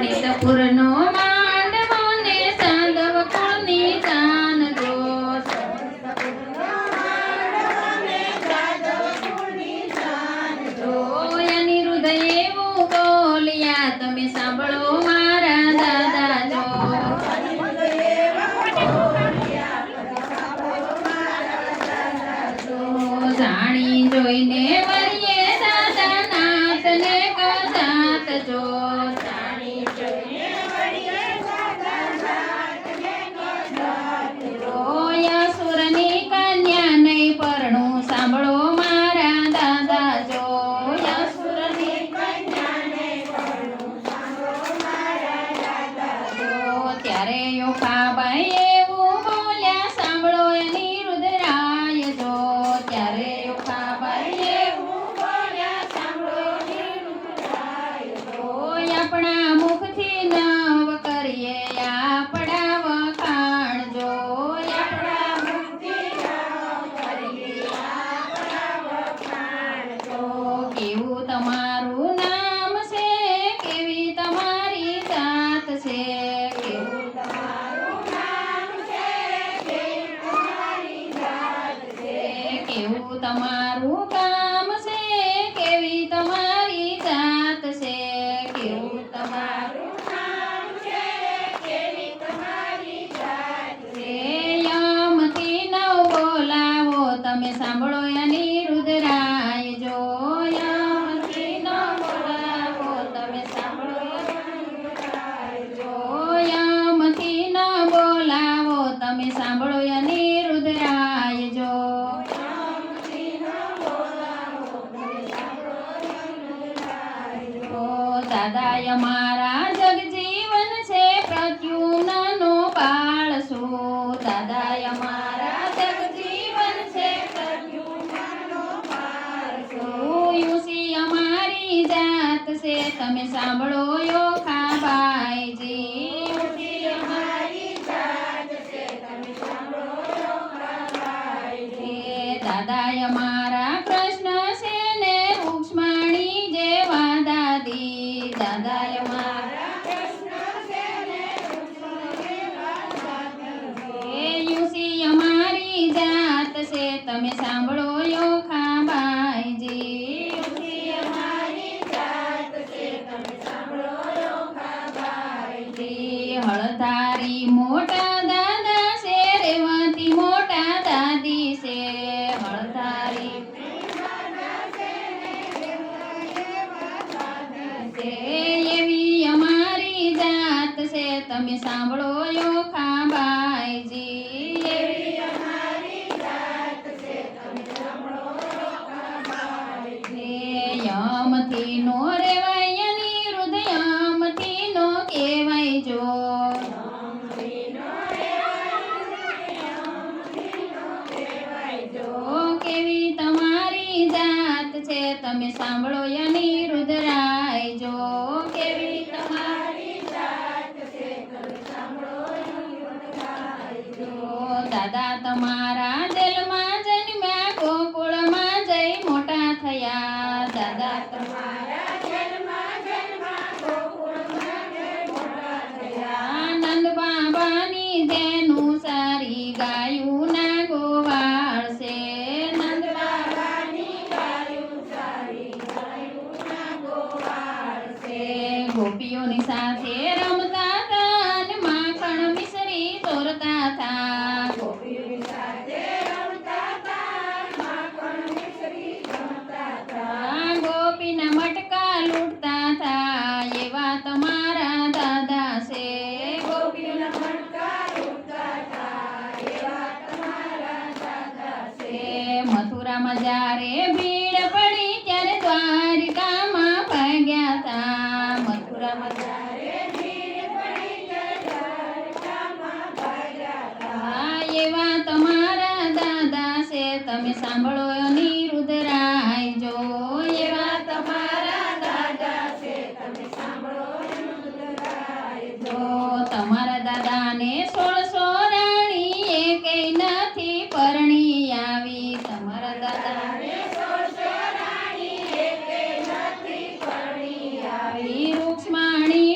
લલિતપુરનો માંડવો ને સાંદવ કુળની જાન જો અનિરુદ્ધ એવું બોલ્યા તમે સાંભળો મારા દાદા જો જાણી જોઈને વરીએ દાદા નાથને કજાત જો યસુરની કન્યા નહીં પરણું સાંભળો મારા દાદા જો યસુરની કન્યા નહીં પરણું સાંભળો મારા દાદા જો ત્યારે યોખાબાઈ એવું બોલ્યા સાંભળો અનિરુદ્ધ રાય જો ત્યારે યોખાબાઈ એવું બોલ્યા સાંભળો અનિરુદ્ધ રાય જો આપણા મુખથી નવ કરીએ આપણા વખાણ જો કેવું તમારું નામ છે કેવી તમારી જાત છે કેવું તમારું નામ છે કેવી તમારી જાત છે કેવું તમારું કામ છે કેવી તમારી જાત છે કેવું તમારું નામ છે કેવી તમારી જાત છે યમથી નવ બોલાવો તમે સાંભળો અનિરુદ્ધ રાય જો યમથી નવ બોલાવો તમે સાંભળો અનિરુદ્ધ રાય જો યમથી ન બોલાવો તમે સાંભળો અનિરુદ્ધ રાય જો દાદાય મારા જગજીવન છે પ્રદ્યુમ્નનો બાળ છું દાદાય મારા જગજીવન છે પ્રદ્યુમ્નનો બાળ છું યુસી અમારી જાત છે તમે સાંભળો યોખાબાઈજી યુસી અમારી જાત છે તમે સાંભળો યોખાબાઈજી દાદાય મારા કૃષ્ણ છે ને રૂક્ષ્મણી જેવા દાદી દાદાય મારા કૃષ્ણ છે ને રૂક્ષ્મણી જેવા દાદી યુસી અમારી જાત છે તમે સાંભળો યોખાબાઈજી યુસી અમારી જાત છે તમે સાંભળો યોખાબાઈજી હળધારી મોટા દાદા છે રેવતી મોટા દાદી છે હળધારી એવી અમારી જાત છે તમે સાંભળો યોખાબાઈજી એવી અમારી જાત છે તમે સાંભળો યોખાબાઈજી યમથી નો રેવાય અનિરુદ્ધ યમથી નો કહેવાય જો કેવી તમારી જાત છે તમે સાંભળો અનિરુદ્ધ રાય જો કેવી તમારી જાત છે તમે સાંભળો અનિરુદ્ધ રાય જો દાદા તમારા જેલમાં જન્મ્યા ગોકુળમાં જઈ મોટા થયા દાદા તમારા જેલમાં જન્મ્યા ગોકુળમાં જઈ મોટા થયા નંદ બાબાની જેનું સારી ગાયું ના ગોવાળ છે નંદ બાબાની ગાયું સારી ગાયું ના ગોવાળ છે ગોપીઓની સાથે રમતા હતા અને માખણ મિશ્રી ચોરતા હતા ગોપીઓની સાથે રમતા હતા માખણ મિશ્રી ચોરતા હતા ગોપીના મટકા લૂંટતા હતા એવા તમારા દાદા છે ગોપીઓના મટકા લૂંટતા હતા એવા તમારા દાદા છે મથુરામાં જ્યારે ભીડ પડી ત્યારે દ્વારિકામાં ભાગ્યા હતા મથુરામાં જ્યારે ભીડ પડી ત્યારે દ્વારિકામાં ભાગ્યા હતા એવા તમારા દાદા છે તમે સાંભળો અનિરુદ્ધ રાય જો એવા તમારા દાદા છે તમે સાંભળો અનિરુદ્ધ રાય જો તમારા દાદાને 16 રાણી એકેય નથી પરણી આવી તમારા દાદાને 16 રાણી એકેય નથી પરણી આવી રૂક્ષ્મણી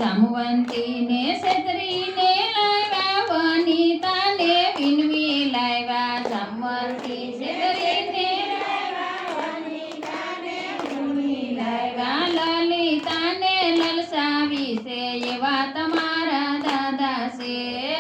જામવંતીને છેતરીને લાવ્યા વનિતાને વિનવી લાવ્યા જામવંતી છેતરીને લાવ્યા લલિતાને લલસાવી છે એવા તમારા દાદા છે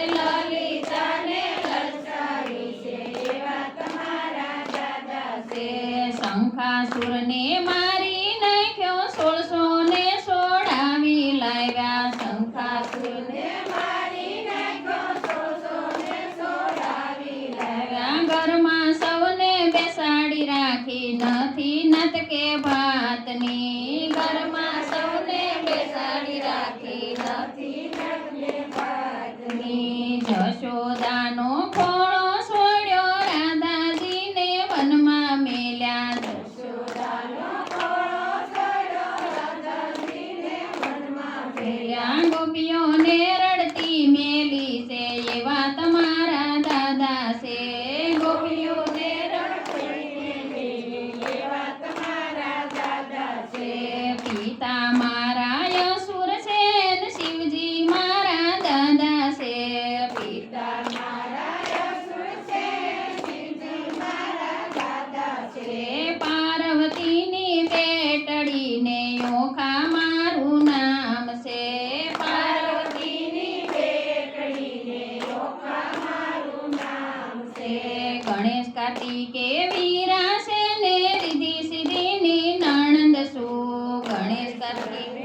લલિતાને લલસાવી છે એવા તમારા દાદા છે શંખાસુરને મારી નાખ્યો 1600 ને સોડાવી લાવ્યા શંખાસુરને મારી નાખ્યો 1600 ને સોડાવી લાવ્યા ઘરમાં સૌને બેસાડી રાખી નથી નત કે ભાતની ઘરમાં સૌને બેસાડી રાખી નથી નત કે ભાતની જશોદાનો ખોળો છોડ્યો રાધાજીને વનમાં મેલ્યા જશોદાનો ખોળો છોડ્યો રાધાજીને વનમાં મેલ્યા ગોપીઓને રડતી મેલી છે એવા તમારા દાદા છે ગોપીઓને રડતી મેલી એવા તમારા દાદા છે પિતા મારા અસુર છે ને શિવજી મારા દાદા છે પિતા મારા અસુર છે શિવજી મારા દાદા છે પાર્વતીની પેટડીને ઓખા મારું નામ છે પાર્વતીની પેટડીને ઓખા મારું નામ છે ગણેશ કાર્તિકે વીરા છે ને રીધી સીધીની નણંદ શું ગણેશ કાર્તિકે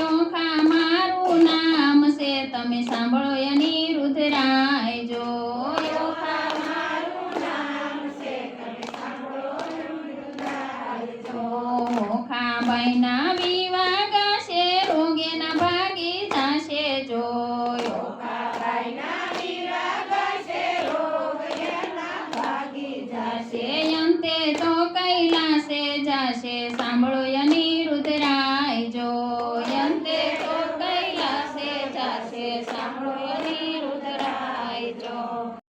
ઓખા મારું નામ છે તમે સાંભળો એની રુદ્રાય જો ઓખા મારું નામ છે તમે સાંભળો રુદ્રાય જો ઓખા બાઈના